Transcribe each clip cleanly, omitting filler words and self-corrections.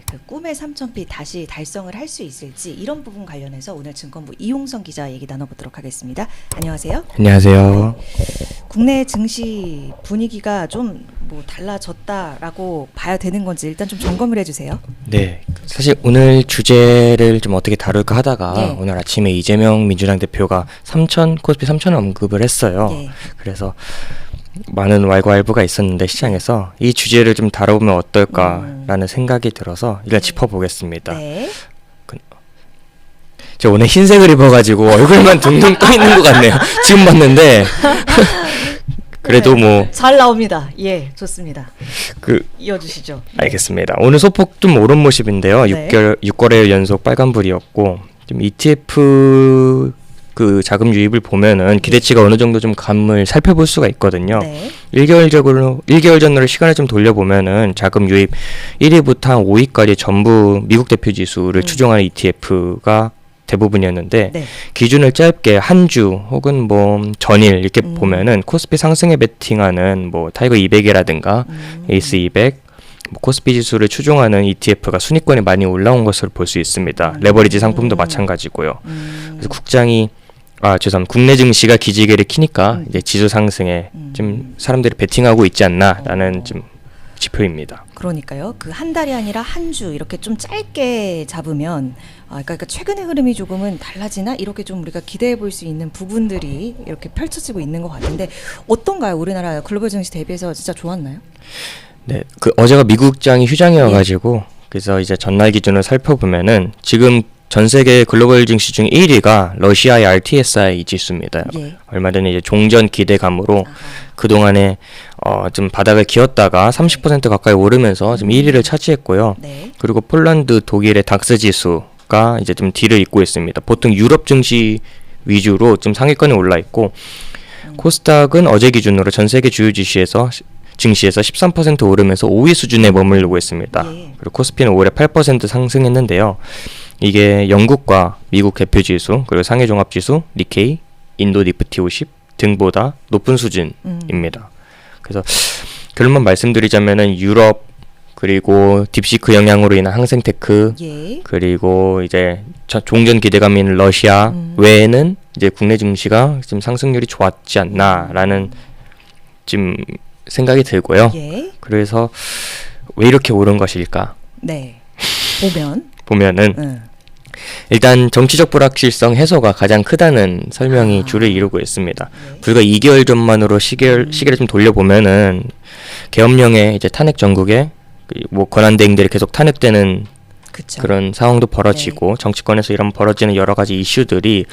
그 꿈의 3,000피 다시 달성을 할 수 있을지 이런 부분 관련해서 오늘 증권부 이용성 기자 얘기 나눠보도록 하겠습니다. 안녕하세요. 안녕하세요. 국내 증시 분위기가 좀 뭐 달라졌다라고 봐야 되는 건지 일단 좀 점검을 해주세요. 네, 사실 오늘 주제를 좀 어떻게 다룰까 하다가 네. 오늘 아침에 이재명 민주당 대표가 코스피 3,000을 언급을 했어요. 네. 그래서 많은 왈가왈부가 있었는데 시장에서 이 주제를 좀 다뤄보면 어떨까라는 생각이 들어서 일단 짚어보겠습니다. 네. 제가 오늘 흰색을 입어가지고 얼굴만 둥둥 떠 있는 것 같네요. 지금 봤는데 그래도 뭐 잘 나옵니다. 예, 좋습니다. 그 이어주시죠. 알겠습니다. 오늘 소폭 좀 오른 모습인데요. 네. 6거래일 연속 빨간불이었고 좀 ETF 그 자금 유입을 보면은 기대치가 어느 정도 좀 감을 살펴볼 수가 있거든요. 네. 1개월 전으로 시간을 좀 돌려보면은 자금 유입 1위부터 한 5위까지 전부 미국 대표 지수를 추종하는 ETF가 대부분이었는데 네. 기준을 짧게 한 주 혹은 뭐 전일 이렇게 보면은 코스피 상승에 베팅하는 뭐 타이거 200이라든가 에이스 200 뭐 코스피 지수를 추종하는 ETF가 순위권에 많이 올라온 것을 볼 수 있습니다. 레버리지 상품도 마찬가지고요. 그래서 국내 증시가 기지개를 키니까 이제 지수 상승에 좀 사람들이 베팅하고 있지 않나라는 좀 지표입니다. 그러니까요. 그 한 달이 아니라 한 주 이렇게 좀 짧게 잡으면 그러니까 최근의 흐름이 조금은 달라지나 이렇게 좀 우리가 기대해 볼 수 있는 부분들이 이렇게 펼쳐지고 있는 것 같은데 어떤가요? 우리나라 글로벌 증시 대비해서 진짜 좋았나요? 네, 그 어제가 미국장이 휴장이어가지고 그래서 이제 전날 기준을 살펴보면은 지금 전 세계 글로벌 증시 중 1위가 러시아의 RTSI 지수입니다. 예. 얼마 전에 이제 종전 기대감으로 그동안에 좀 바닥을 기었다가 30% 가까이 오르면서 좀 1위를 차지했고요. 네. 그리고 폴란드, 독일의 닥스 지수가 이제 좀 뒤를 잇고 있습니다. 보통 유럽 증시 위주로 좀 상위권에 올라 있고 코스닥은 어제 기준으로 전 세계 주요 증시에서 13% 오르면서 5위 수준에 머무르고 있습니다. 예. 그리고 코스피는 올해 8% 상승했는데요. 이게 영국과 미국 대표 지수, 그리고 상해 종합 지수, 니케이, 인도 니프티 50 등보다 높은 수준입니다. 그래서 결론만 말씀드리자면은 유럽 그리고 딥시크 영향으로 인한 항생테크 예. 그리고 이제 종전 기대감이 있는 러시아 외에는 이제 국내 증시가 지금 상승률이 좋았지 않나라는 좀 생각이 들고요. 예. 그래서 왜 이렇게 오른 것일까? 네. 보면은 일단 정치적 불확실성 해소가 가장 크다는 설명이 주를 이루고 있습니다. 네. 불과 2개월 전만으로 시계를 좀 돌려보면은 계엄령에 이제 탄핵 전국에 뭐 권한대행들이 계속 탄핵되는 그쵸. 그런 상황도 벌어지고 정치권에서 이런 벌어지는 여러 가지 이슈들이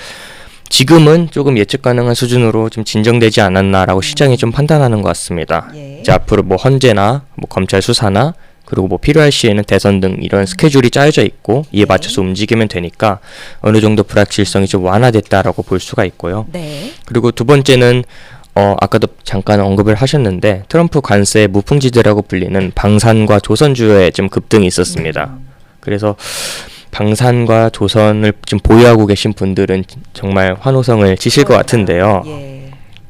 지금은 조금 예측 가능한 수준으로 좀 진정되지 않았나라고 시장이 좀 판단하는 것 같습니다. 예. 이제 앞으로 뭐 헌재나 뭐 검찰 수사나 그리고 뭐 필요할 시에는 대선 등 이런 스케줄이 짜여져 있고 이에 맞춰서 움직이면 되니까 어느 정도 불확실성이 좀 완화됐다라고 볼 수가 있고요. 네. 그리고 두 번째는 아까도 잠깐 언급을 하셨는데 트럼프 관세의 무풍지대라고 불리는 방산과 조선주에 좀 급등이 있었습니다. 그래서 방산과 조선을 좀 보유하고 계신 분들은 정말 환호성을 치실 것 같은데요. 예.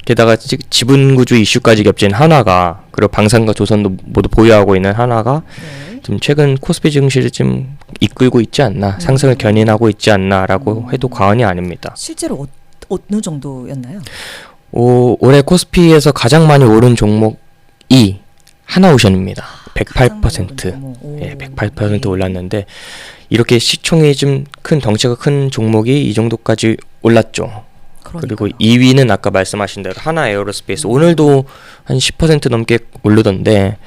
게다가 지분구조 이슈까지 겹친 한화가 그리고 방산과 조선도 모두 보유하고 있는 한화가 네. 좀 최근 코스피 증시를 좀 이끌고 있지 않나 상승을 견인하고 있지 않나라고 해도 과언이 아닙니다. 실제로 어느 정도였나요? 올해 코스피에서 가장 많이 오른 종목이 하나오션입니다. 108%. 예, 108% 올랐는데 이렇게 시총이 좀 큰 덩치가 큰 종목이 이 정도까지 올랐죠. 그리고 2위는 아까 말씀하신 대로 하나 에어로스페이스 오늘도 한 10% 넘게 오르던데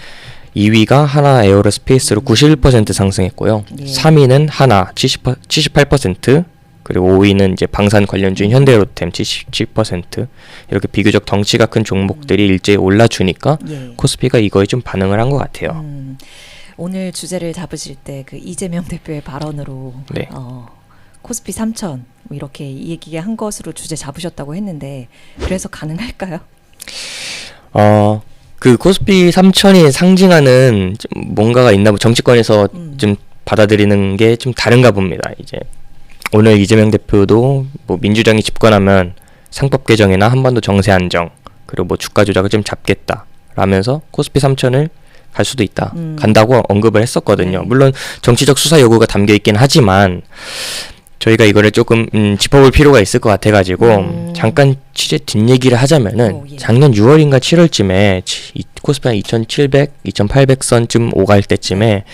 2위가 하나 에어로스페이스로 91% 상승했고요. 예. 3위는 하나 78% 그리고 5위는 이제 방산 관련주인 현대로템 77% 이렇게 비교적 덩치가 큰 종목들이 일제히 올라주니까 예. 코스피가 이거에 좀 반응을 한 것 같아요. 오늘 주제를 잡으실 때 그 이재명 대표의 발언으로 네. 코스피 3,000 뭐 이렇게 얘기한 것으로 주제 잡으셨다고 했는데 그래서 가능할까요? 그 코스피 3,000이 상징하는 좀 뭔가가 있나 정치권에서 좀 받아들이는 게 좀 다른가 봅니다. 이제 오늘 이재명 대표도 뭐 민주당이 집권하면 상법 개정이나 한반도 정세 안정 그리고 뭐 주가 조작을 좀 잡겠다 라면서 코스피 3,000을 갈 수도 있다. 간다고 언급을 했었거든요. 물론 정치적 수사 요구가 담겨 있긴 하지만 저희가 이거를 조금 짚어볼 필요가 있을 것 같아가지고 잠깐 취재 뒷얘기를 하자면은 예. 작년 6월인가 7월쯤에 코스피가 2,700, 2,800선쯤 오갈 때쯤에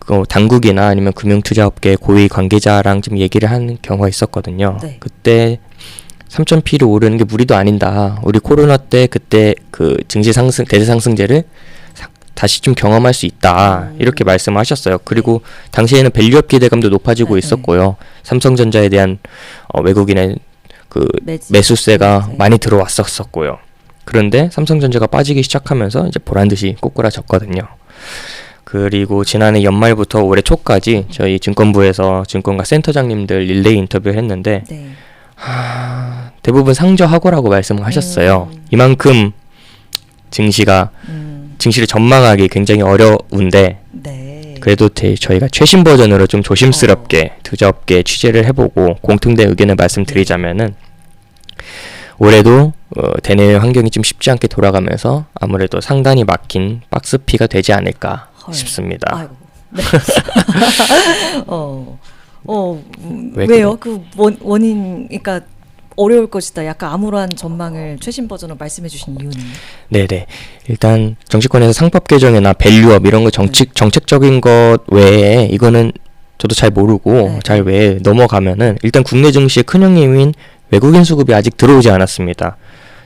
그 당국이나 아니면 금융투자업계 고위 관계자랑 좀 얘기를 한 경우가 있었거든요. 네. 그때 3,000P를 오르는 게 무리도 아닌다. 우리 코로나 때 그때 그 증시 상승, 대세 상승제를 다시 좀 경험할 수 있다. 이렇게 말씀하셨어요. 그리고 당시에는 밸류업 기대감도 높아지고 있었고요. 삼성전자에 대한 외국인의 그 매수세가 많이 들어왔었고요. 그런데 삼성전자가 빠지기 시작하면서 이제 보란듯이 꼬꾸라졌거든요. 그리고 지난해 연말부터 올해 초까지 저희 증권부에서 증권가 센터장님들 릴레이 인터뷰를 했는데 네. 대부분 상저하고라고 말씀을 하셨어요. 이만큼 증시를 전망하기 굉장히 어려운데 네. 그래도 저희가 최신 버전으로 좀 조심스럽게 투자업계 취재를 해보고 공통된 의견을 말씀드리자면은 올해도 대내외 환경이 좀 쉽지 않게 돌아가면서 아무래도 상단이 막힌 박스피가 되지 않을까 싶습니다. 아이고. 네. 왜요? 그 원인, 그러니까 어려울 것이다. 약간 암울한 전망을 최신 버전으로 말씀해 주신 이유는? 네네. 일단 정치권에서 상법 개정이나 밸류업 이런 거 정책적인 것 외에 이거는 저도 잘 모르고 잘 외에 넘어가면은 일단 국내 증시의 큰 형님인 외국인 수급이 아직 들어오지 않았습니다.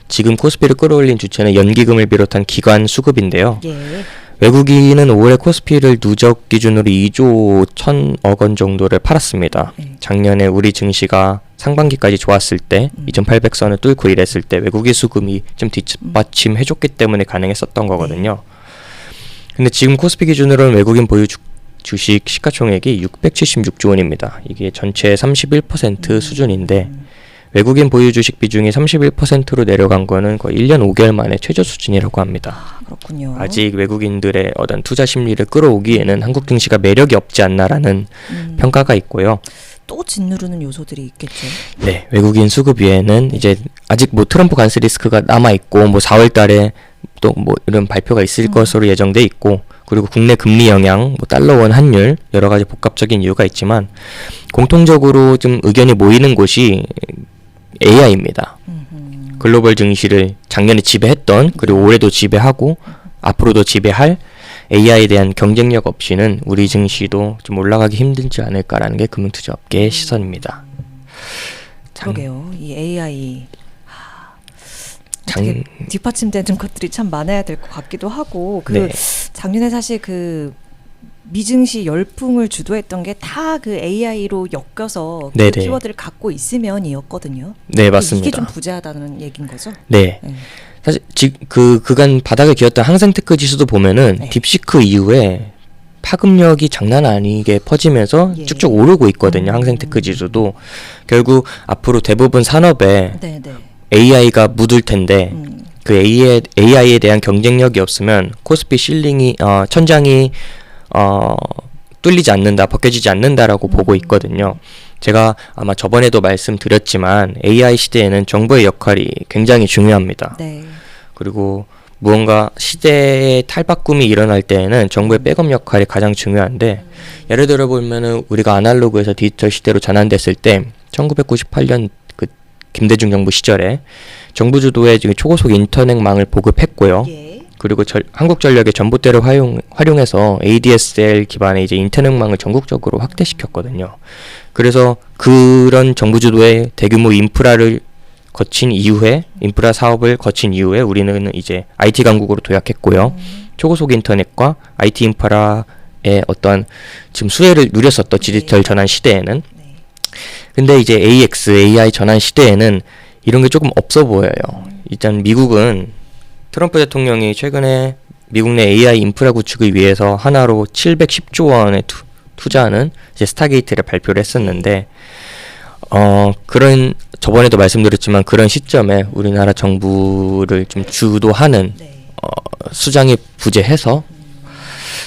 지금 코스피를 끌어올린 주체는 연기금을 비롯한 기관 수급인데요. 예. 외국인은 올해 코스피를 누적 기준으로 2조 1,000억 원 정도를 팔았습니다. 작년에 우리 증시가 상반기까지 좋았을 때 2,800선을 뚫고 이랬을 때 외국인 수급이 좀 뒷받침해줬기 때문에 가능했었던 거거든요. 근데 지금 코스피 기준으로는 외국인 보유 주식 시가총액이 676조 원입니다. 이게 전체의 31% 수준인데 외국인 보유 주식 비중이 31%로 내려간 거는 거의 1년 5개월 만에 최저 수준이라고 합니다. 그렇군요. 아직 외국인들의 어떤 투자 심리를 끌어오기에는 한국 증시가 매력이 없지 않나라는 평가가 있고요. 또 짓누르는 요소들이 있겠죠. 네, 외국인 수급 위에는 이제 아직 뭐 트럼프 관세 리스크가 남아 있고 뭐 4월 달에 또 뭐 이런 발표가 있을 것으로 예정돼 있고 그리고 국내 금리 영향, 뭐 달러 원 환율 여러 가지 복합적인 이유가 있지만 공통적으로 좀 의견이 모이는 곳이 AI입니다. 글로벌 증시를 작년에 지배했던 그리고 올해도 지배하고 앞으로도 지배할 AI에 대한 경쟁력 없이는 우리 증시도 좀 올라가기 힘들지 않을까라는 게 금융투자업계의 시선입니다. 그러게요. 이 AI 어떻게 뒷받침되는 것들이 참 많아야 될 것 같기도 하고 작년에 사실 그 미증시 열풍을 주도했던 게 다 그 AI로 엮여서 그 키워드를 갖고 있으면이었거든요. 네, 맞습니다. 이게 좀 부재하다는 얘기인 거죠? 네. 사실 그간 바닥을 기었던 항생테크 지수도 보면은 딥시크 이후에 파급력이 장난 아니게 퍼지면서 쭉쭉 오르고 있거든요. 항생테크 지수도 결국 앞으로 대부분 산업에 AI가 묻을 텐데 그 AI에 대한 경쟁력이 없으면 코스피 실링이 천장이 뚫리지 않는다, 벗겨지지 않는다라고 보고 있거든요. 제가 아마 저번에도 말씀드렸지만 AI 시대에는 정부의 역할이 굉장히 중요합니다. 그리고 무언가 시대의 탈바꿈이 일어날 때에는 정부의 백업 역할이 가장 중요한데 예를 들어 보면은 우리가 아날로그에서 디지털 시대로 전환됐을 때 1998년 그 김대중 정부 시절에 정부 주도의 초고속 인터넷망을 보급했고요. 그리고 한국전력의 전봇대를 활용해서 ADSL 기반의 이제 인터넷망을 전국적으로 확대시켰거든요. 그래서 그런 정부 주도의 대규모 인프라 사업을 거친 이후에 우리는 이제 IT 강국으로 도약했고요. 초고속 인터넷과 IT 인프라의 어떤 지금 수혜를 누렸었던 디지털 전환 시대에는 근데 이제 AI 전환 시대에는 이런 게 조금 없어 보여요. 일단 미국은 트럼프 대통령이 최근에 미국 내 AI 인프라 구축을 위해서 하나로 710조 원에 투자하는 이제 스타게이트를 발표를 했었는데 저번에도 말씀드렸지만 그런 시점에 우리나라 정부를 좀 주도하는 수장이 부재해서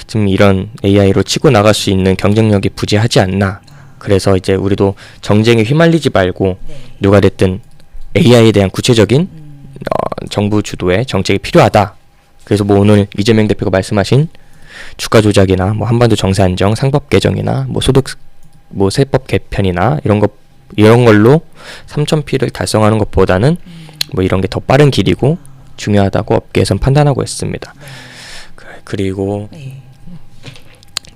지금 이런 AI로 치고 나갈 수 있는 경쟁력이 부재하지 않나. 그래서 이제 우리도 정쟁에 휘말리지 말고 누가 됐든 AI에 대한 구체적인 정부 주도의 정책이 필요하다. 그래서 뭐 오늘 이재명 대표가 말씀하신 주가 조작이나 뭐 한반도 정세 안정, 상법 개정이나 뭐 소득 뭐 세법 개편이나 이런 걸로 3,000P를 달성하는 것보다는 뭐 이런 게 더 빠른 길이고 중요하다고 업계에선 판단하고 있습니다. 그리고 예.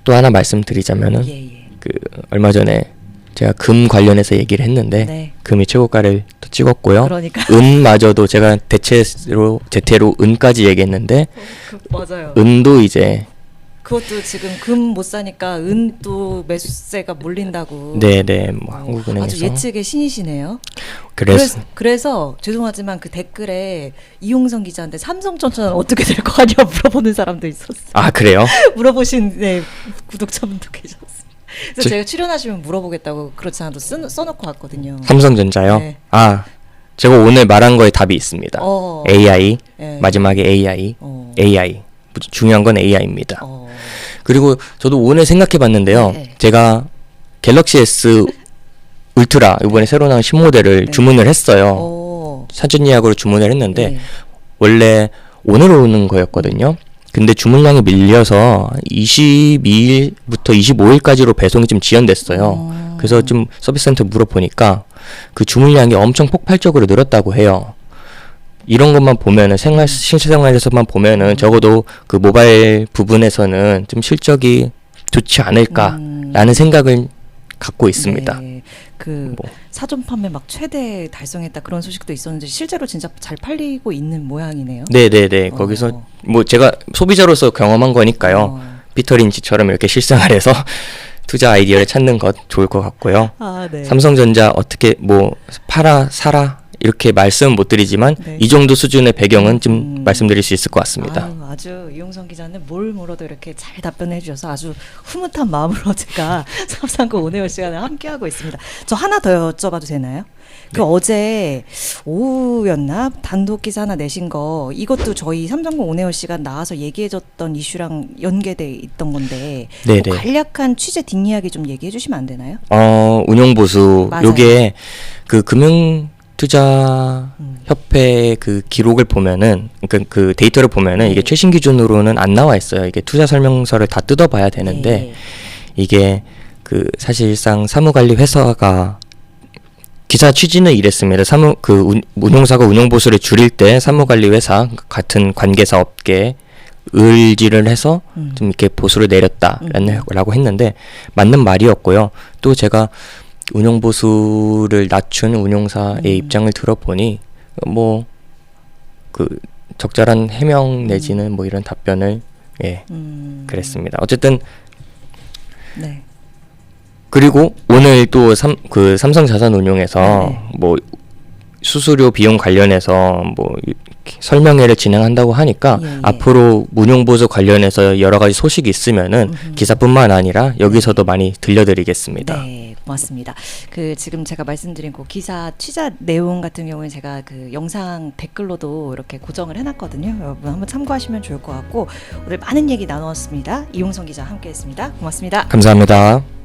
또 하나 말씀드리자면은 예. 그 얼마 전에 제가 금 관련해서 얘기를 했는데 네. 금이 최고가를 또 찍었고요. 그러니까 은마저도 제가 제태로 은까지 얘기했는데 맞아요. 은도 이제 그것도 지금 금 못 사니까 은 또 매수세가 몰린다고. 네네 뭐 한국은행에서 아주 예측의 신이시네요. 그래서 죄송하지만 그 댓글에 이용성 기자한테 삼성전자는 어떻게 될 거 아니야 물어보는 사람도 있었어요. 아 그래요? 물어보신 구독자분도 계셨어요. 그래서 저- 제가 출연하시면 물어보겠다고 그렇지 않아도 써놓고 왔거든요. 삼성전자요? 네. 아 제가 오늘 말한 거에 답이 있습니다. AI 예. 마지막에 AI AI 중요한 건 AI입니다. 그리고 저도 오늘 생각해봤는데요. 네. 제가 갤럭시 S 울트라 이번에 새로 나온 신모델을 네. 주문을 했어요. 사전 예약으로 주문을 했는데 네. 원래 오늘 오는 거였거든요. 근데 주문량이 밀려서 22일부터 25일까지로 배송이 좀 지연됐어요. 그래서 좀 서비스 센터 물어보니까 그 주문량이 엄청 폭발적으로 늘었다고 해요. 이런 것만 보면은 실생활에서만 보면은 적어도 그 모바일 부분에서는 좀 실적이 좋지 않을까라는 생각을 갖고 있습니다. 네. 그 뭐. 사전 판매 막 최대 달성했다 그런 소식도 있었는데 실제로 진짜 잘 팔리고 있는 모양이네요. 네네네. 거기서 뭐 제가 소비자로서 경험한 거니까요. 피터 린치처럼 이렇게 실생활에서 투자 아이디어를 찾는 것 좋을 것 같고요. 네. 삼성전자 어떻게 뭐 팔아 사라 이렇게 말씀은 못 드리지만 네. 이 정도 수준의 배경은 좀 말씀드릴 수 있을 것 같습니다. 아주 이용성 기자는 뭘 물어도 이렇게 잘 답변해 주셔서 아주 흐뭇한 마음으로 제가 339 오네오 시간을 함께하고 있습니다. 저 하나 더 여쭤봐도 되나요? 그 어제 오후였나 단독 기사 하나 내신 거 이것도 저희 339 오네오 시간 나와서 얘기해줬던 이슈랑 연계돼 있던 건데 네네. 뭐 간략한 취재 뒷이야기 좀 얘기해 주시면 안 되나요? 운용 보수 맞아요. 요게 그 금융 투자 협회 그 기록을 보면은 그 데이터를 보면은 이게 최신 기준으로는 안 나와 있어요. 이게 투자 설명서를 다 뜯어봐야 되는데 네. 이게 그 사실상 사무관리 회사가 기사 취지는 이랬습니다. 운용사가 운용 보수를 줄일 때 사무관리 회사 같은 관계사 업계 의지를 해서 좀 이렇게 보수를 내렸다라고 했는데 맞는 말이었고요. 또 제가 운용 보수를 낮춘 운용사의 입장을 들어보니 뭐 그 적절한 해명 내지는 뭐 이런 답변을 그랬습니다. 어쨌든 네. 그리고 오늘 또 삼성자산운용에서 뭐 수수료 비용 관련해서 뭐 설명회를 진행한다고 하니까 앞으로 운용보수 관련해서 여러 가지 소식이 있으면은 기사뿐만 아니라 여기서도 많이 들려드리겠습니다. 네, 고맙습니다. 그 지금 제가 말씀드린 그 기사 취재 내용 같은 경우는 제가 그 영상 댓글로도 이렇게 고정을 해놨거든요. 여러분 한번 참고하시면 좋을 것 같고 오늘 많은 얘기 나누었습니다. 이용성 기자 함께했습니다. 고맙습니다. 감사합니다.